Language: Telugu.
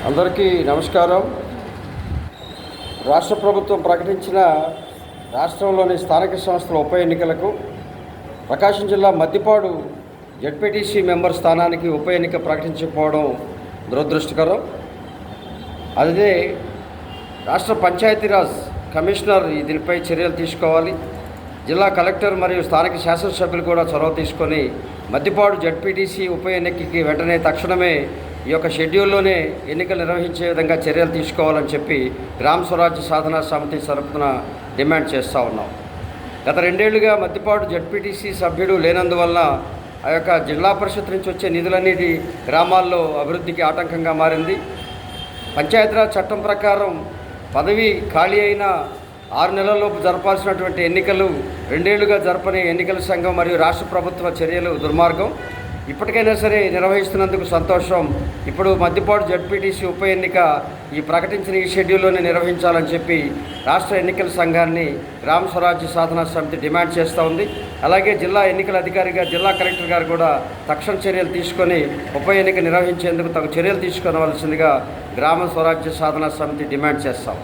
అందరికీ నమస్కారం. రాష్ట్ర ప్రభుత్వం ప్రకటించిన రాష్ట్రంలోని స్థానిక సంస్థల ఉప ఎన్నికలకు ప్రకాశం జిల్లా మద్దిపాడు జెడ్పీటీసీ మెంబర్ స్థానానికి ఉప ఎన్నిక ప్రకటించకపోవడం దురదృష్టకరం. అదే రాష్ట్ర పంచాయతీరాజ్ కమిషనర్ దీనిపై చర్యలు తీసుకోవాలి. జిల్లా కలెక్టర్ మరియు స్థానిక శాసనసభ్యులు కూడా చొరవ తీసుకొని మద్దిపాడు జెడ్పీటీసీ ఉప ఎన్నికకి వెంటనే తక్షణమే ఈ యొక్క షెడ్యూల్లోనే ఎన్నికలు నిర్వహించే విధంగా చర్యలు తీసుకోవాలని చెప్పి గ్రామ స్వరాజ్య సాధనా సమితి తరపున డిమాండ్ చేస్తూ ఉన్నాం. గత 2 ఏళ్లుగా మద్దిపాడు జెడ్పీటీసీ సభ్యుడు లేనందువల్ల ఆ యొక్క జిల్లా పరిషత్ నుంచి వచ్చే నిధులన్నిటి గ్రామాల్లో అభివృద్ధికి ఆటంకంగా మారింది. పంచాయతీరాజ్ చట్టం ప్రకారం పదవి ఖాళీ అయిన 6 నెలల్లోపు జరపాల్సినటువంటి ఎన్నికలు 2 ఏళ్లుగా జరపని ఎన్నికల సంఘం మరియు రాష్ట్ర ప్రభుత్వ చర్యలు దుర్మార్గం. ఇప్పటికైనా సరే నిర్వహిస్తున్నందుకు సంతోషం. ఇప్పుడు మద్దిపాడు జెడ్పీటీసీ ఉప ఎన్నిక ఈ ప్రకటించిన ఈ షెడ్యూల్లోనే నిర్వహించాలని చెప్పి రాష్ట్ర ఎన్నికల సంఘాన్ని గ్రామ స్వరాజ్య సాధనా సమితి డిమాండ్ చేస్తూ ఉంది. అలాగే జిల్లా ఎన్నికల అధికారిగా జిల్లా కలెక్టర్ గారు కూడా తక్షణ చర్యలు తీసుకొని ఉప ఎన్నిక నిర్వహించేందుకు తగు చర్యలు తీసుకోవలసిందిగా గ్రామ స్వరాజ్య సాధనా సమితి డిమాండ్ చేస్తాం.